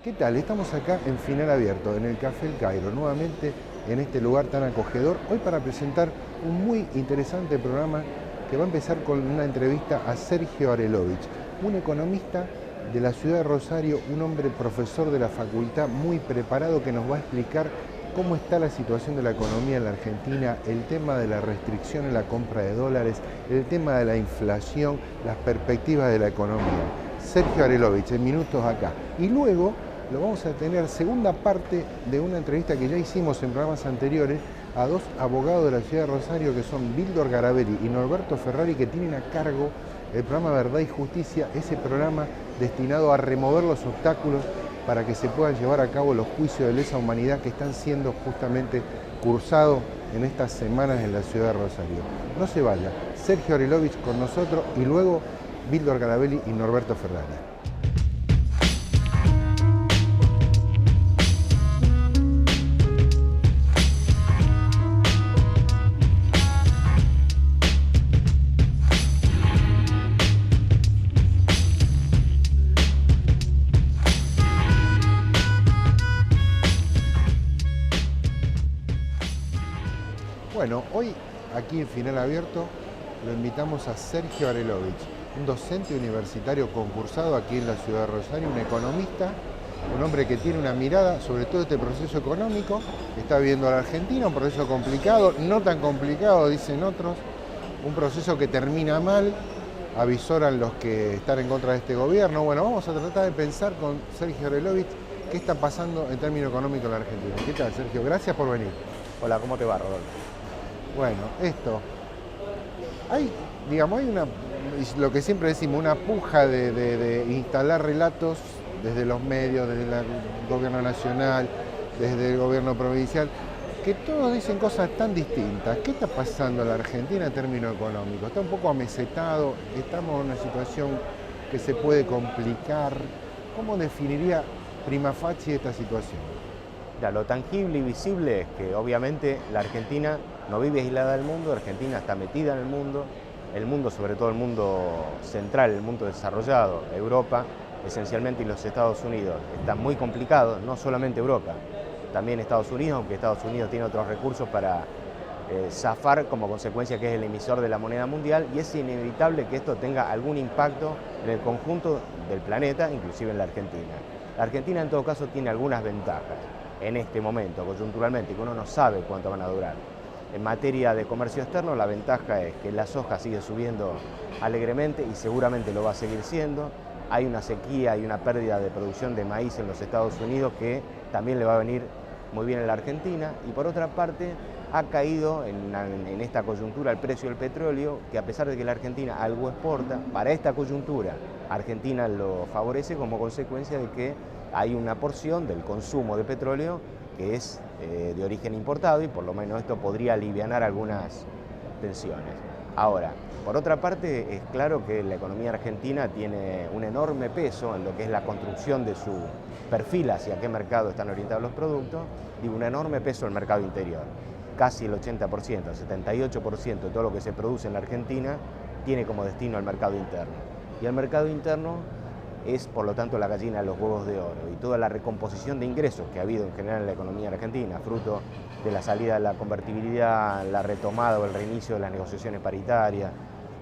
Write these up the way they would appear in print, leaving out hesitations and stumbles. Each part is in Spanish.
¿Qué tal? Estamos acá en Final Abierto, en el Café El Cairo, nuevamente en este lugar tan acogedor, hoy para presentar un muy interesante programa que va a empezar con una entrevista a Sergio Arelovich, un economista de la ciudad de Rosario, un hombre profesor de la facultad muy preparado que nos va a explicar cómo está la situación de la economía en la Argentina, el tema de la restricción en la compra de dólares, el tema de la inflación, las perspectivas de la economía. Sergio Arelovich, en minutos acá. Y luego lo vamos a tener segunda parte de una entrevista que ya hicimos en programas anteriores a dos abogados de la ciudad de Rosario que son Víldor Garabelli y Norberto Ferrari, que tienen a cargo el programa Verdad y Justicia, ese programa destinado a remover los obstáculos para que se puedan llevar a cabo los juicios de lesa humanidad que están siendo justamente cursados en estas semanas en la ciudad de Rosario. No se vaya, Sergio Arelovich con nosotros y luego Víldor Garabelli y Norberto Ferrari. Bueno, hoy aquí en Final Abierto lo invitamos a Sergio Arelovich, un docente universitario concursado aquí en la ciudad de Rosario, un economista, un hombre que tiene una mirada sobre todo este proceso económico que está viviendo la Argentina, un proceso complicado, no tan complicado dicen otros, un proceso que termina mal, avisoran los que están en contra de este gobierno. Bueno, vamos a tratar de pensar con Sergio Arelovich qué está pasando en términos económicos en la Argentina. ¿Qué tal, Sergio? Gracias por venir. Hola, ¿cómo te va, Rodolfo? Bueno, hay una, lo que siempre decimos, una puja de instalar relatos desde los medios, desde el gobierno nacional, desde el gobierno provincial, que todos dicen cosas tan distintas. ¿Qué está pasando en la Argentina en términos económicos? Está un poco amesetado, estamos en una situación que se puede complicar. ¿Cómo definiría prima facie esta situación? Mira, lo tangible y visible es que obviamente la Argentina no vive aislada del mundo, Argentina está metida en el mundo, sobre todo el mundo central, el mundo desarrollado, Europa esencialmente y los Estados Unidos. Está muy complicado, no solamente Europa, también Estados Unidos, aunque Estados Unidos tiene otros recursos para zafar como consecuencia que es el emisor de la moneda mundial, y es inevitable que esto tenga algún impacto en el conjunto del planeta, inclusive en la Argentina. La Argentina en todo caso tiene algunas ventajas en este momento, coyunturalmente, que uno no sabe cuánto van a durar. En materia de comercio externo, la ventaja es que la soja sigue subiendo alegremente y seguramente lo va a seguir siendo. Hay una sequía y una pérdida de producción de maíz en los Estados Unidos que también le va a venir muy bien en la Argentina. Y por otra parte, ha caído en esta coyuntura el precio del petróleo, que a pesar de que la Argentina algo exporta, para esta coyuntura Argentina lo favorece como consecuencia de que hay una porción del consumo de petróleo que es de origen importado y por lo menos esto podría alivianar algunas tensiones. Ahora, por otra parte, es claro que la economía argentina tiene un enorme peso en lo que es la construcción de su perfil hacia qué mercado están orientados los productos, y un enorme peso en el mercado interior. Casi el 80%, el 78% de todo lo que se produce en la Argentina tiene como destino el mercado interno. Y el mercado interno es, por lo tanto, la gallina de los huevos de oro, y toda la recomposición de ingresos que ha habido en general en la economía argentina, fruto de la salida de la convertibilidad, la retomada o el reinicio de las negociaciones paritarias,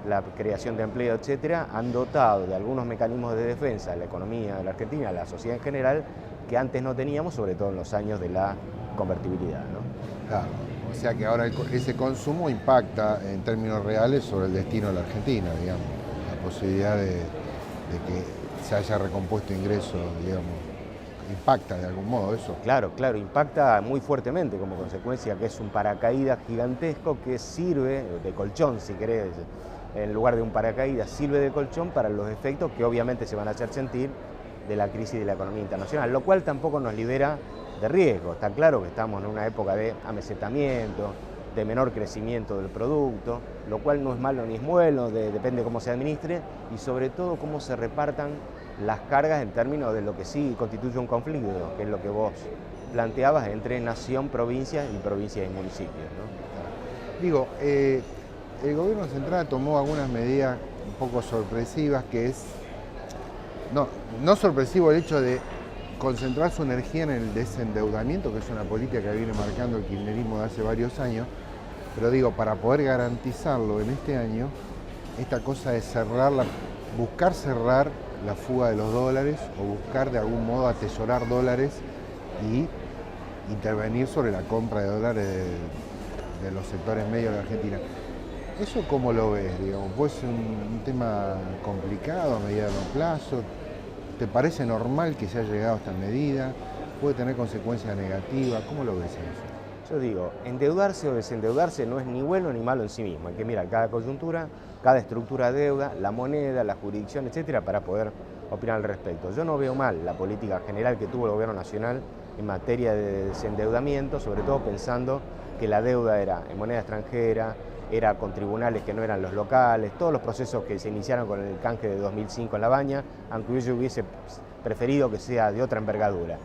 la creación de empleo, etcétera, han dotado de algunos mecanismos de defensa de la economía de la Argentina, de la sociedad en general, que antes no teníamos, sobre todo en los años de la convertibilidad, ¿no? Claro, o sea que ahora ese consumo impacta en términos reales sobre el destino de la Argentina, digamos, la posibilidad de que se haya recompuesto ingresos, digamos, impacta de algún modo eso. Claro, impacta muy fuertemente como consecuencia, que es un paracaídas gigantesco que sirve de colchón, si querés, en lugar de un paracaídas, sirve de colchón para los efectos que obviamente se van a hacer sentir de la crisis de la economía internacional, lo cual tampoco nos libera de riesgo. Está claro que estamos en una época de amesetamiento, de menor crecimiento del producto, lo cual no es malo ni es bueno, depende de cómo se administre y sobre todo cómo se repartan las cargas en términos de lo que sí constituye un conflicto, que es lo que vos planteabas entre nación, provincias y provincias y municipios, ¿no? Digo, el gobierno central tomó algunas medidas un poco sorpresivas, que es, no sorpresivo el hecho de concentrar su energía en el desendeudamiento, que es una política que viene marcando el kirchnerismo de hace varios años, pero digo, para poder garantizarlo en este año, esta cosa de buscar cerrar la fuga de los dólares o buscar de algún modo atesorar dólares y intervenir sobre la compra de dólares de los sectores medios de la Argentina. ¿Eso cómo lo ves? Digamos, ¿puede ser un tema complicado a mediano plazo? ¿Te parece normal que se haya llegado a esta medida? ¿Puede tener consecuencias negativas? ¿Cómo lo ves eso? Yo digo, endeudarse o desendeudarse no es ni bueno ni malo en sí mismo. Hay que mirar cada coyuntura, cada estructura de deuda, la moneda, la jurisdicción, etcétera, para poder opinar al respecto. Yo no veo mal la política general que tuvo el gobierno nacional en materia de desendeudamiento, sobre todo pensando que la deuda era en moneda extranjera, era con tribunales que no eran los locales, todos los procesos que se iniciaron con el canje de 2005 en La Baña, aunque yo hubiese preferido que sea de otra envergadura.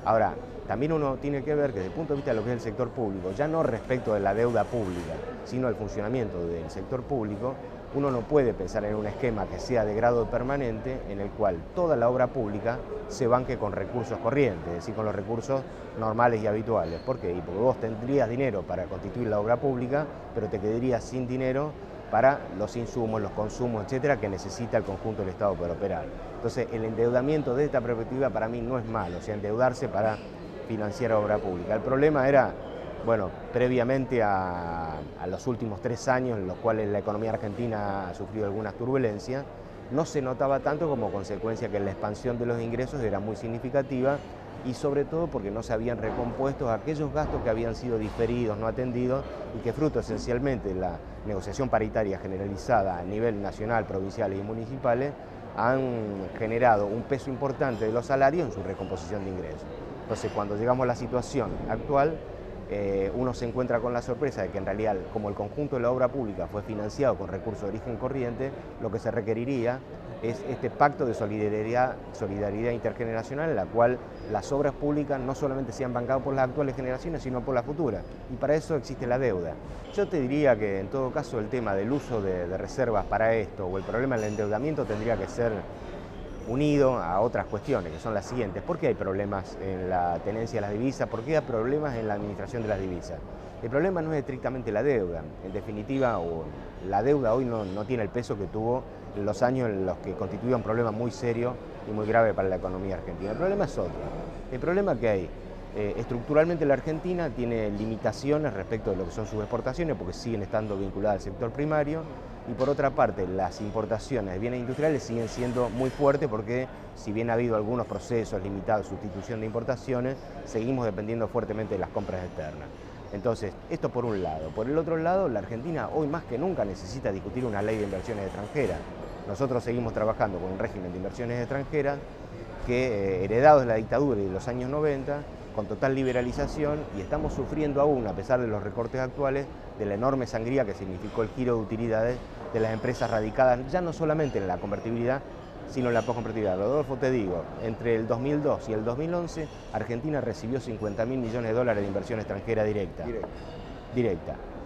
Ahora, también uno tiene que ver que desde el punto de vista de lo que es el sector público, ya no respecto de la deuda pública, sino el funcionamiento del sector público, uno no puede pensar en un esquema que sea de grado permanente en el cual toda la obra pública se banque con recursos corrientes, es decir, con los recursos normales y habituales. ¿Por qué? Porque vos tendrías dinero para constituir la obra pública, pero te quedarías sin dinero para los insumos, los consumos, etcétera, que necesita el conjunto del Estado para operar. Entonces, el endeudamiento de esta perspectiva para mí no es malo, o sea, endeudarse para financiar obra pública. El problema era, bueno, previamente a los últimos 3 años en los cuales la economía argentina ha sufrido algunas turbulencias, no se notaba tanto como consecuencia que la expansión de los ingresos era muy significativa y sobre todo porque no se habían recompuesto aquellos gastos que habían sido diferidos, no atendidos y que fruto esencialmente de la negociación paritaria generalizada a nivel nacional, provinciales y municipales han generado un peso importante de los salarios en su recomposición de ingresos. Entonces, cuando llegamos a la situación actual, uno se encuentra con la sorpresa de que en realidad, como el conjunto de la obra pública fue financiado con recursos de origen corriente, lo que se requeriría es este pacto de solidaridad intergeneracional en la cual las obras públicas no solamente sean bancadas por las actuales generaciones, sino por las futuras. Y para eso existe la deuda. Yo te diría que en todo caso el tema del uso de reservas para esto o el problema del endeudamiento tendría que ser unido a otras cuestiones, que son las siguientes. ¿Por qué hay problemas en la tenencia de las divisas? ¿Por qué hay problemas en la administración de las divisas? El problema no es estrictamente la deuda. En definitiva, la deuda hoy no tiene el peso que tuvo en los años en los que constituía un problema muy serio y muy grave para la economía argentina. El problema es otro. El problema que hay estructuralmente la Argentina tiene limitaciones respecto de lo que son sus exportaciones, porque siguen estando vinculadas al sector primario, y por otra parte las importaciones de bienes industriales siguen siendo muy fuertes porque si bien ha habido algunos procesos limitados de sustitución de importaciones, seguimos dependiendo fuertemente de las compras externas. Entonces, esto por un lado. Por el otro lado, la Argentina hoy más que nunca necesita discutir una ley de inversiones extranjeras. Nosotros seguimos trabajando con un régimen de inversiones extranjeras que, heredados de la dictadura y de los años 90, con total liberalización, y estamos sufriendo aún, a pesar de los recortes actuales, de la enorme sangría que significó el giro de utilidades de las empresas radicadas, ya no solamente en la convertibilidad, sino en la posconvertibilidad. Rodolfo, te digo, entre el 2002 y el 2011, Argentina recibió 50.000 millones de dólares de inversión extranjera directa.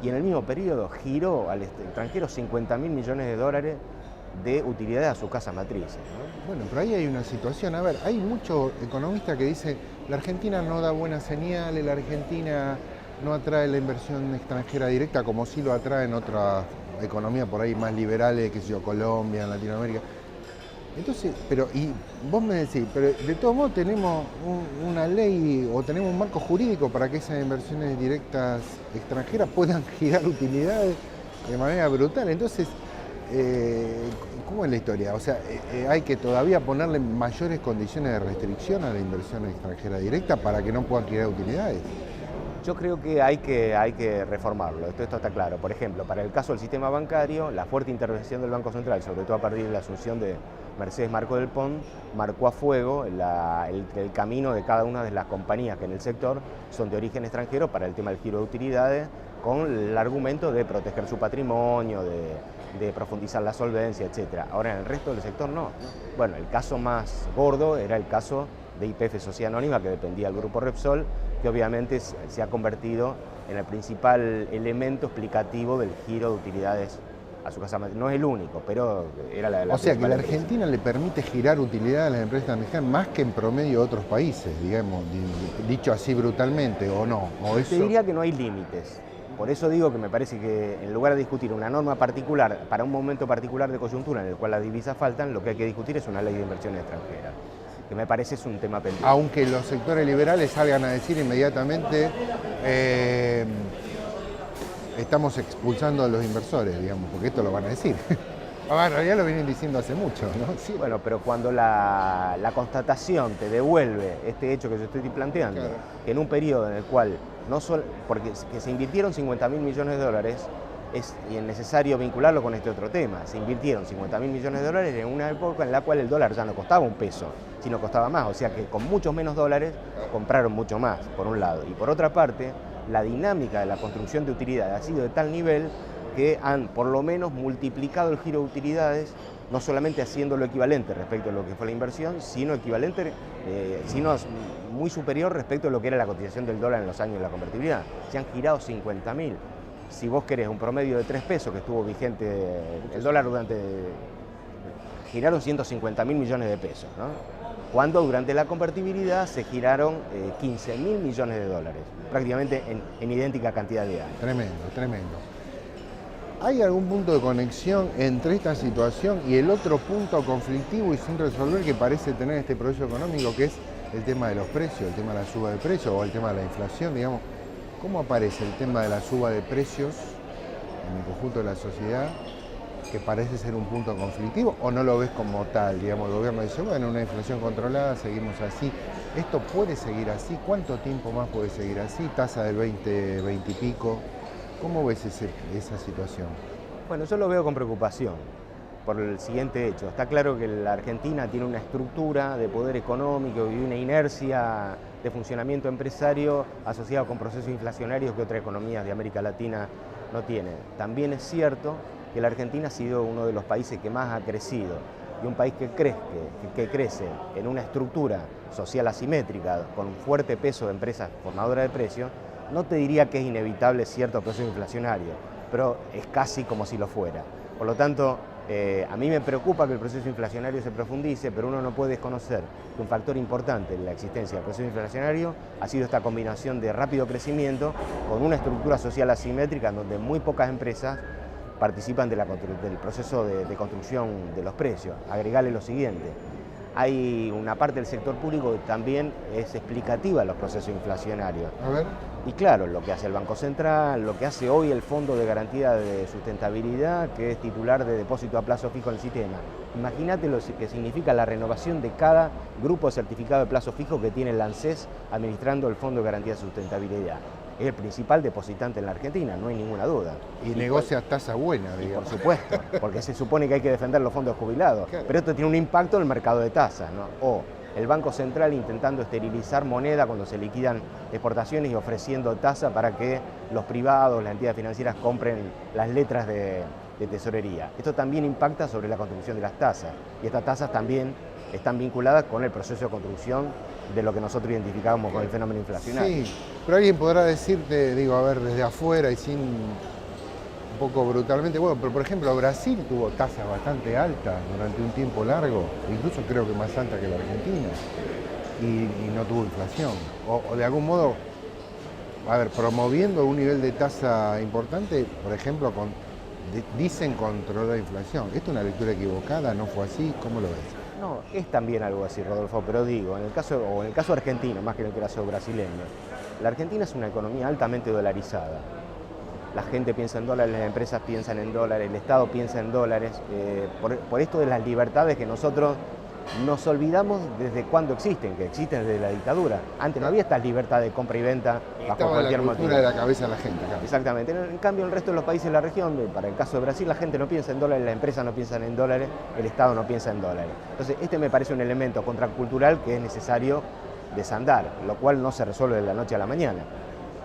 Y en el mismo periodo giró al extranjero 50.000 millones de dólares de utilidades a sus casas matrices, ¿no? Bueno, pero ahí hay una situación. A ver, hay muchos economistas que dicen la Argentina no da buenas señales, la Argentina no atrae la inversión extranjera directa como sí lo atrae en otras economías por ahí más liberales, que sé yo, Colombia, en Latinoamérica. Entonces, y vos me decís, pero de todos modos tenemos una ley o tenemos un marco jurídico para que esas inversiones directas extranjeras puedan girar utilidades de manera brutal. Entonces, ¿cómo es la historia? O sea, hay que todavía ponerle mayores condiciones de restricción a la inversión extranjera directa para que no puedan girar utilidades. Yo creo que hay que reformarlo, esto está claro. Por ejemplo, para el caso del sistema bancario, la fuerte intervención del Banco Central, sobre todo a partir de la asunción de Mercedes Marco del Pont, marcó a fuego el camino de cada una de las compañías que en el sector son de origen extranjero para el tema del giro de utilidades, con el argumento de proteger su patrimonio, de profundizar la solvencia, etc. Ahora en el resto del sector no. Bueno, el caso más gordo era el caso de YPF Sociedad Anónima, que dependía del grupo Repsol, que obviamente se ha convertido en el principal elemento explicativo del giro de utilidades a su casa matriz. No es el único, pero era la O sea que principal la empresa. Argentina le permite girar utilidades a las empresas extranjeras más que en promedio de otros países, digamos, dicho así brutalmente, ¿o no? ¿O Te eso? diría que no hay límites. Por eso digo que me parece que en lugar de discutir una norma particular para un momento particular de coyuntura en el cual las divisas faltan, lo que hay que discutir es una ley de inversión extranjera, que me parece es un tema pendiente. Aunque los sectores liberales salgan a decir inmediatamente estamos expulsando a los inversores, digamos, porque esto lo van a decir. En realidad lo vienen diciendo hace mucho, ¿no? Sí, bueno, pero cuando la constatación te devuelve este hecho que yo estoy planteando, Claro. que en un periodo en el cual no solo, porque que se invirtieron 50.000 millones de dólares, y es necesario vincularlo con este otro tema. Se invirtieron 50.000 millones de dólares en una época en la cual el dólar ya no costaba un peso, sino costaba más. O sea que con muchos menos dólares compraron mucho más, por un lado. Y por otra parte, la dinámica de la construcción de utilidades ha sido de tal nivel que han por lo menos multiplicado el giro de utilidades, no solamente haciéndolo equivalente respecto a lo que fue la inversión, sino equivalente, sino muy superior respecto a lo que era la cotización del dólar en los años de la convertibilidad. Se han girado 50.000. Si vos querés un promedio de 3 pesos que estuvo vigente el dólar giraron 150.000 millones de pesos, ¿no? Cuando durante la convertibilidad se giraron 15.000 millones de dólares, prácticamente en idéntica cantidad de años. Tremendo, tremendo. ¿Hay algún punto de conexión entre esta situación y el otro punto conflictivo y sin resolver que parece tener este proceso económico, que es el tema de los precios, el tema de la suba de precios o el tema de la inflación, digamos? ¿Cómo aparece el tema de la suba de precios en el conjunto de la sociedad, que parece ser un punto conflictivo, o no lo ves como tal? Digamos, el gobierno dice, bueno, una inflación controlada, seguimos así. ¿Esto puede seguir así? ¿Cuánto tiempo más puede seguir así? Tasa del 20 y pico. ¿Cómo ves esa situación? Bueno, yo lo veo con preocupación por el siguiente hecho. Está claro que la Argentina tiene una estructura de poder económico y una inercia de funcionamiento empresario asociado con procesos inflacionarios que otras economías de América Latina no tienen. También es cierto que la Argentina ha sido uno de los países que más ha crecido, y un país que crece en una estructura social asimétrica con un fuerte peso de empresas formadoras de precios. No te diría que es inevitable cierto proceso inflacionario, pero es casi como si lo fuera. Por lo tanto, a mí me preocupa que el proceso inflacionario se profundice, pero uno no puede desconocer que un factor importante en la existencia del proceso inflacionario ha sido esta combinación de rápido crecimiento con una estructura social asimétrica en donde muy pocas empresas participan del proceso de construcción de los precios. Agregarle lo siguiente: hay una parte del sector público que también es explicativa de los procesos inflacionarios. A ver. Y claro, lo que hace el Banco Central, lo que hace hoy el Fondo de Garantía de Sustentabilidad, que es titular de depósito a plazo fijo en el sistema. Imagínate lo que significa la renovación de cada grupo de certificado de plazo fijo que tiene el ANSES administrando el Fondo de Garantía de Sustentabilidad. Es el principal depositante en la Argentina, no hay ninguna duda. Y negocia tasa buena, digamos. Por supuesto, porque se supone que hay que defender los fondos jubilados. Claro. Pero esto tiene un impacto en el mercado de tasas, ¿no? O el Banco Central intentando esterilizar moneda cuando se liquidan exportaciones y ofreciendo tasa para que los privados, las entidades financieras compren las letras de tesorería. Esto también impacta sobre la construcción de las tasas, y estas tasas también están vinculadas con el proceso de construcción de lo que nosotros identificamos con el fenómeno inflacionario. Sí, pero alguien podrá decirte, digo, a ver, desde afuera y sin un poco brutalmente, bueno, pero por ejemplo Brasil tuvo tasas bastante altas durante un tiempo largo, incluso creo que más alta que la Argentina, y no tuvo inflación. O de algún modo, a ver, promoviendo un nivel de tasa importante, por ejemplo, dicen controlar la inflación. ¿Esto es una lectura equivocada? ¿No fue así? ¿Cómo lo ves? No, es también algo así, Rodolfo, pero digo, en el caso argentino, más que en el caso brasileño, la Argentina es una economía altamente dolarizada. La gente piensa en dólares, las empresas piensan en dólares, el Estado piensa en dólares, por esto de las libertades que nosotros nos olvidamos desde cuándo existen, que existen desde la dictadura. Antes no había estas libertades de compra y venta bajo cualquier motivo. Estaba la cultura de la cabeza de la gente, claro. Exactamente. En cambio, el resto de los países de la región, para el caso de Brasil, la gente no piensa en dólares, las empresas no piensan en dólares, el Estado no piensa en dólares. Entonces, este me parece un elemento contracultural que es necesario desandar, lo cual no se resuelve de la noche a la mañana.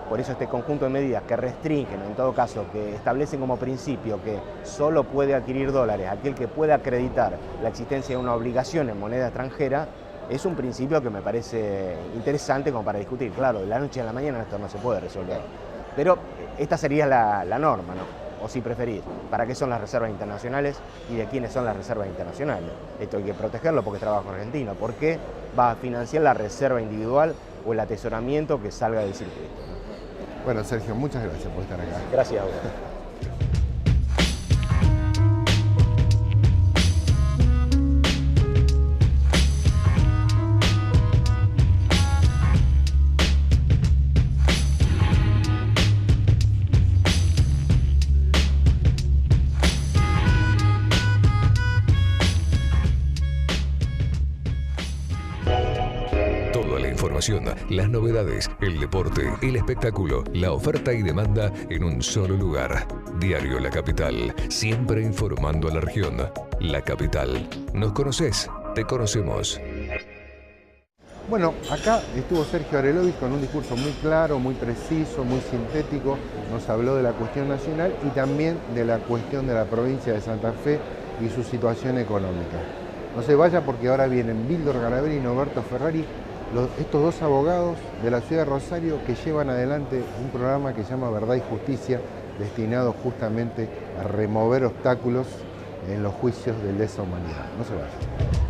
Por eso este conjunto de medidas que restringen, en todo caso, que establecen como principio que solo puede adquirir dólares aquel que pueda acreditar la existencia de una obligación en moneda extranjera, es un principio que me parece interesante como para discutir. Claro, de la noche a la mañana esto no se puede resolver. Pero esta sería la norma, ¿no? o si preferís, ¿para qué son las reservas internacionales y de quiénes son las reservas internacionales? Esto hay que protegerlo porque es trabajo argentino. ¿Por qué va a financiar la reserva individual o el atesoramiento que salga del circuito? Bueno, Sergio, muchas gracias por estar acá. Gracias a vos. Las novedades, el deporte, el espectáculo, la oferta y demanda en un solo lugar. Diario La Capital, siempre informando a la región. La Capital. ¿Nos conocés? Te conocemos. Bueno, acá estuvo Sergio Arelovich con un discurso muy claro, muy preciso, muy sintético. Nos habló de la cuestión nacional y también de la cuestión de la provincia de Santa Fe y su situación económica. No se vaya porque ahora vienen Vildor Garaveri y Norberto Ferrari, estos dos abogados de la ciudad de Rosario que llevan adelante un programa que se llama Verdad y Justicia, destinado justamente a remover obstáculos en los juicios de lesa humanidad. No se vayan.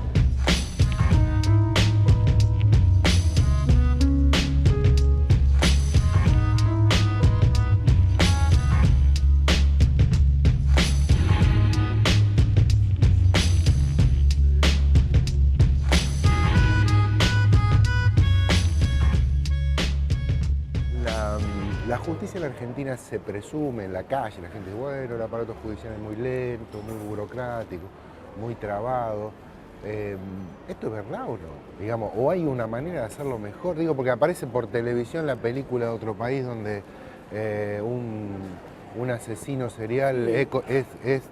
La justicia en la Argentina se presume en la calle, la gente dice, bueno, el aparato judicial es muy lento, muy burocrático, muy trabado. ¿Esto es verdad o no? Digamos, ¿o hay una manera de hacerlo mejor? Digo, porque aparece por televisión la película de otro país donde un asesino serial es,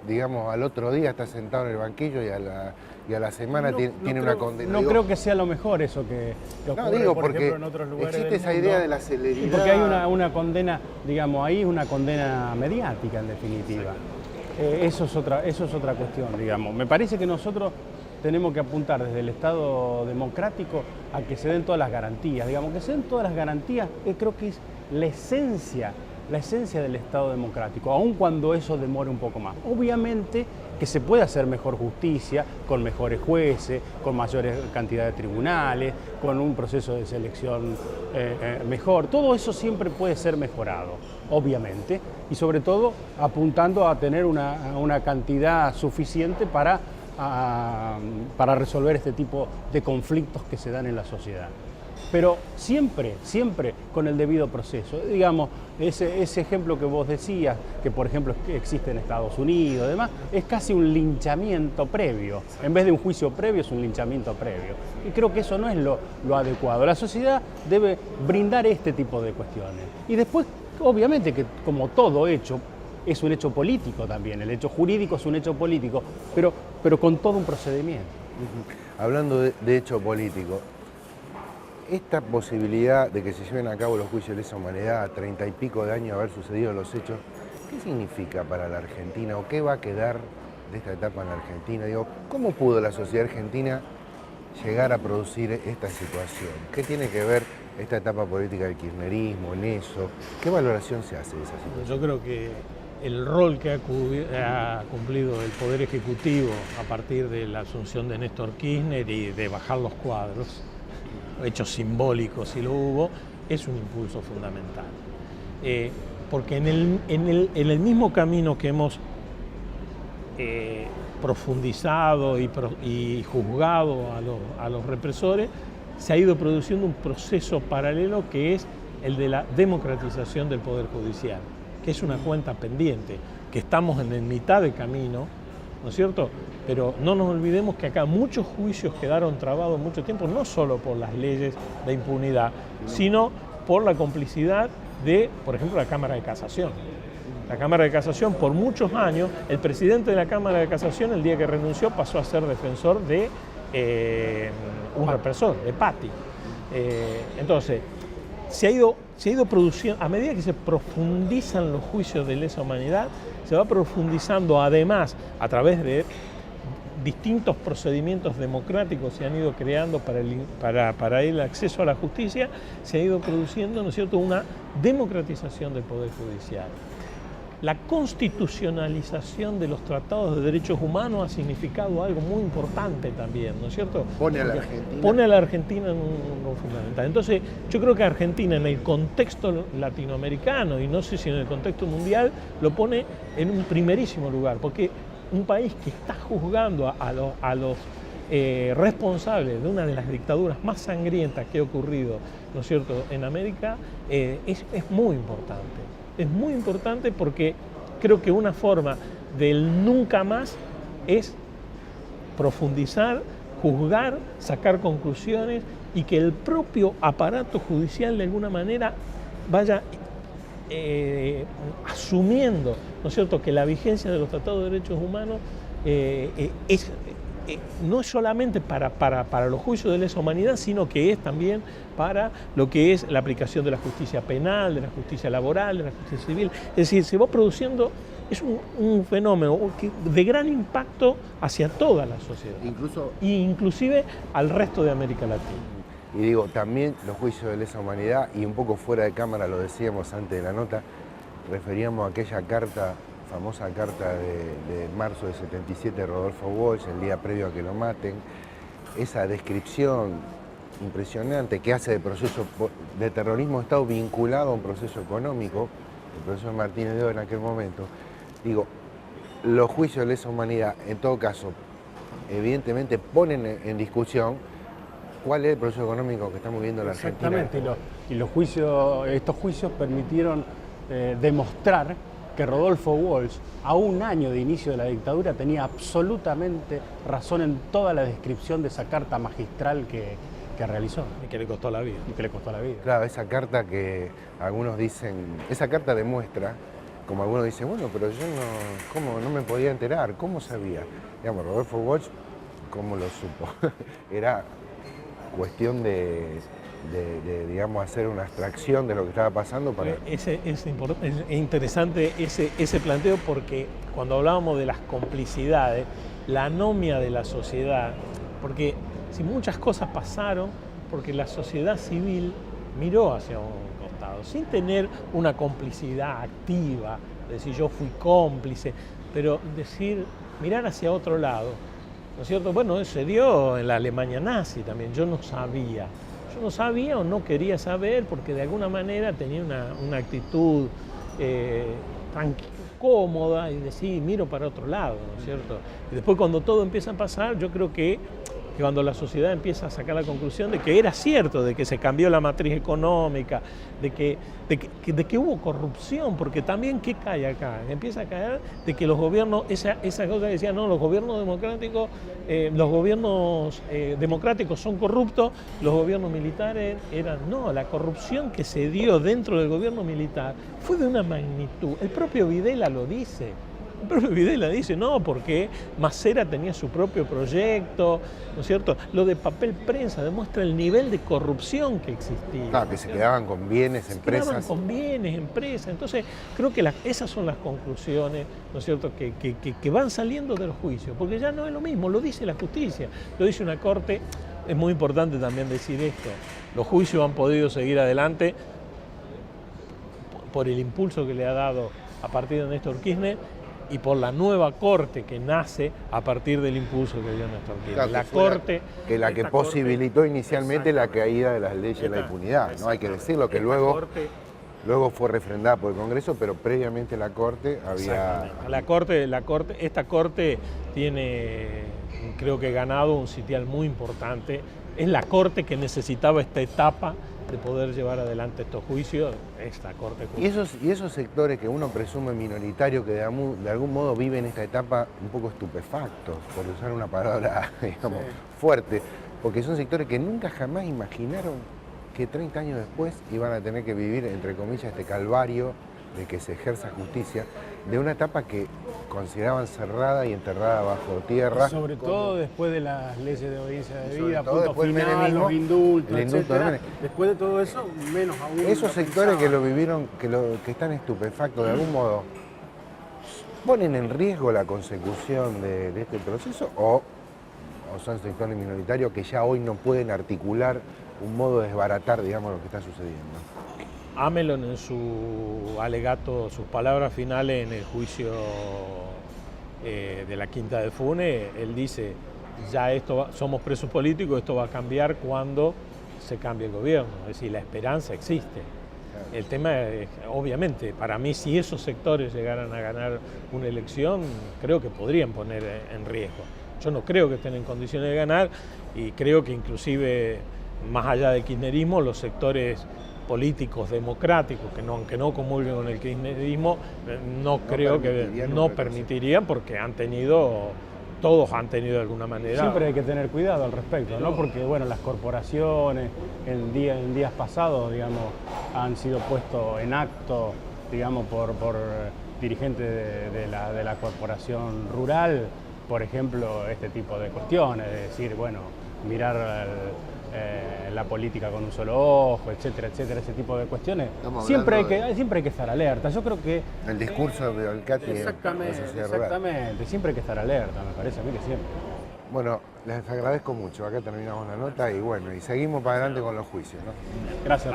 digamos, al otro día está sentado en el banquillo y a la semana tiene una condena. No creo que sea lo mejor eso que ocurre, digo, por porque ejemplo, en otros lugares existe del esa mundo. idea de la celeridad. Porque hay una condena, digamos, ahí es una condena mediática en definitiva. Eso es otra cuestión, digamos. Me parece que nosotros tenemos que apuntar desde el Estado democrático a que se den todas las garantías. Digamos, que se den todas las garantías, creo que es la esencia del Estado democrático, aun cuando eso demore un poco más. Obviamente que se puede hacer mejor justicia, con mejores jueces, con mayores cantidades de tribunales, con un proceso de selección mejor. Todo eso siempre puede ser mejorado, obviamente, y sobre todo apuntando a tener una cantidad suficiente para resolver este tipo de conflictos que se dan en la sociedad. Pero siempre con el debido proceso. Digamos, ese ejemplo que vos decías, que por ejemplo existe en Estados Unidos, además, es casi un linchamiento previo. En vez de un juicio previo, es un linchamiento previo. Y creo que eso no es lo adecuado. La sociedad debe brindar este tipo de cuestiones. Y después, obviamente, que como todo hecho, es un hecho político también. El hecho jurídico es un hecho político, pero con todo un procedimiento. Hablando de hecho político, esta posibilidad de que se lleven a cabo los juicios de lesa humanidad a 30 y pico de años de haber sucedido los hechos, ¿qué significa para la Argentina o qué va a quedar de esta etapa en la Argentina? Digo, ¿cómo pudo la sociedad argentina llegar a producir esta situación? ¿Qué tiene que ver esta etapa política del kirchnerismo en eso? ¿Qué valoración se hace de esa situación? Yo creo que el rol que ha cumplido el Poder Ejecutivo a partir de la asunción de Néstor Kirchner y de bajar los cuadros, hechos simbólicos si lo hubo, es un impulso fundamental. Porque en el mismo camino que hemos profundizado y juzgado a los represores, se ha ido produciendo un proceso paralelo que es el de la democratización del Poder Judicial, que es una cuenta pendiente, que estamos en mitad de camino, ¿no es cierto? Pero no nos olvidemos que acá muchos juicios quedaron trabados mucho tiempo, no solo por las leyes de impunidad, sino por la complicidad de, por ejemplo, la Cámara de Casación. La Cámara de Casación, por muchos años, el presidente de la Cámara de Casación, el día que renunció, pasó a ser defensor de un represor, de Patti. Entonces, se ha ido produciendo, a medida que se profundizan los juicios de lesa humanidad, se va profundizando además a través de distintos procedimientos democráticos se han ido creando para el acceso a la justicia, se ha ido produciendo, ¿no es cierto?, una democratización del Poder Judicial. la constitucionalización de los tratados de derechos humanos ha significado algo muy importante también, ¿no es cierto? Pone a la Argentina en un rol fundamental. Entonces, yo creo que Argentina en el contexto latinoamericano, y no sé si en el contexto mundial, lo pone en un primerísimo lugar, porque un país que está juzgando a los responsables de una de las dictaduras más sangrientas que ha ocurrido, ¿no es cierto?, en América, es muy importante. Es muy importante porque creo que una forma del nunca más es profundizar, juzgar, sacar conclusiones y que el propio aparato judicial de alguna manera vaya asumiendo, ¿no es cierto?, que la vigencia de los tratados de derechos humanos no es solamente para los juicios de lesa humanidad, sino que es también para lo que es la aplicación de la justicia penal, de la justicia laboral, de la justicia civil. Es decir, se va produciendo, es un fenómeno de gran impacto hacia toda la sociedad, inclusive al resto de América Latina. Y digo, también los juicios de lesa humanidad, y un poco fuera de cámara lo decíamos antes de la nota, referíamos a aquella famosa carta de marzo de 77 de Rodolfo Walsh, el día previo a que lo maten, esa descripción impresionante que hace de proceso de terrorismo de Estado vinculado a un proceso económico, el profesor Martínez de Oz en aquel momento. Digo, los juicios de lesa humanidad, en todo caso, evidentemente ponen en discusión cuál es el proceso económico que estamos viviendo en la Argentina. Exactamente, y estos juicios permitieron demostrar que Rodolfo Walsh, a un año de inicio de la dictadura, tenía absolutamente razón en toda la descripción de esa carta magistral que realizó. Y que le costó la vida. Claro, esa carta que algunos dicen, esa carta demuestra, como algunos dicen, bueno, pero yo no me podía enterar, ¿cómo sabía? Digamos, Rodolfo Walsh, ¿cómo lo supo? Era cuestión de digamos, hacer una abstracción de lo que estaba pasando para... Es interesante ese planteo porque cuando hablábamos de las complicidades, la anomia de la sociedad, porque si muchas cosas pasaron, porque la sociedad civil miró hacia un costado, sin tener una complicidad activa, decir yo fui cómplice, pero mirar hacia otro lado, ¿no es cierto? Bueno, eso se dio en la Alemania nazi también, yo no sabía o no quería saber porque de alguna manera tenía una actitud tan cómoda y decir, miro para otro lado, ¿no es cierto? Y después cuando todo empieza a pasar, yo creo que cuando la sociedad empieza a sacar la conclusión de que era cierto, de que se cambió la matriz económica, de que hubo corrupción, porque también, ¿qué cae acá? Empieza a caer de que los gobiernos, esa cosa que decían, no, los gobiernos democráticos son corruptos, los gobiernos militares no, la corrupción que se dio dentro del gobierno militar fue de una magnitud, el propio Videla lo dice. El propio Videla dice, no, porque Macera tenía su propio proyecto, ¿no es cierto? Lo de papel prensa demuestra el nivel de corrupción que existía. Claro, que se quedaban con bienes, empresas. Se quedaban con bienes, empresas. Entonces, creo que esas son las conclusiones, ¿no es cierto?, que van saliendo de los juicios, porque ya no es lo mismo, lo dice la justicia, lo dice una corte. Es muy importante también decir esto, los juicios han podido seguir adelante por el impulso que le ha dado a partir de Néstor Kirchner y por la nueva corte que nace a partir del impulso que dio Néstor Kirchner. Claro, la que posibilitó inicialmente la caída de las leyes de la impunidad, ¿no? Hay que decirlo, que luego fue refrendada por el Congreso, pero previamente la Corte había... Esta Corte tiene, creo que ganado un sitial muy importante. Es la Corte que necesitaba esta etapa de poder llevar adelante estos juicios, esta Corte. Y esos sectores que uno presume minoritarios que de algún modo viven esta etapa un poco estupefactos, por usar una palabra, digamos, fuerte, porque son sectores que nunca jamás imaginaron que 30 años después iban a tener que vivir, entre comillas, este calvario de que se ejerza justicia, de una etapa que consideraban cerrada y enterrada bajo tierra. Sobre todo después de las leyes de audiencia de vida, punto final, los indultos, etcétera. Después de todo eso, menos aún. Esos sectores que lo vivieron, que están estupefactos de algún modo, ¿ponen en riesgo la consecución de este proceso o son sectores minoritarios que ya hoy no pueden articular un modo de desbaratar, digamos, lo que está sucediendo? Amelon en su alegato, sus palabras finales en el juicio de la Quinta de Funes, él dice, ya somos presos políticos, esto va a cambiar cuando se cambie el gobierno, es decir, la esperanza existe. El tema es, obviamente, para mí, si esos sectores llegaran a ganar una elección, creo que podrían poner en riesgo. Yo no creo que estén en condiciones de ganar y creo que inclusive, más allá del kirchnerismo, los sectores políticos democráticos, que aunque no comulguen con el kirchnerismo, no creo que no permitirían, porque todos han tenido de alguna manera. Siempre hay que tener cuidado al respecto, ¿no? Porque bueno, las corporaciones en días pasados, digamos, han sido puestos en acto, digamos, por dirigentes de la corporación rural, por ejemplo, este tipo de cuestiones, es decir, bueno, mirar la política con un solo ojo, etcétera, etcétera, ese tipo de cuestiones. Siempre hay que estar alerta. Yo creo que el discurso de Olcati. Exactamente, siempre hay que estar alerta, me parece a mí que siempre. Bueno, les agradezco mucho. Acá terminamos la nota y bueno, y seguimos para adelante con los juicios, ¿no? Gracias.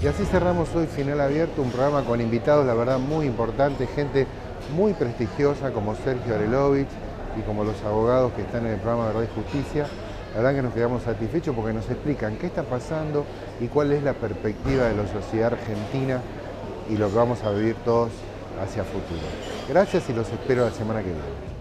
Y así cerramos hoy Final Abierto, un programa con invitados, la verdad, muy importantes, gente muy prestigiosa como Sergio Arelovich y como los abogados que están en el programa Verdad y Justicia. La verdad que nos quedamos satisfechos porque nos explican qué está pasando y cuál es la perspectiva de la sociedad argentina y lo que vamos a vivir todos hacia futuro. Gracias y los espero la semana que viene.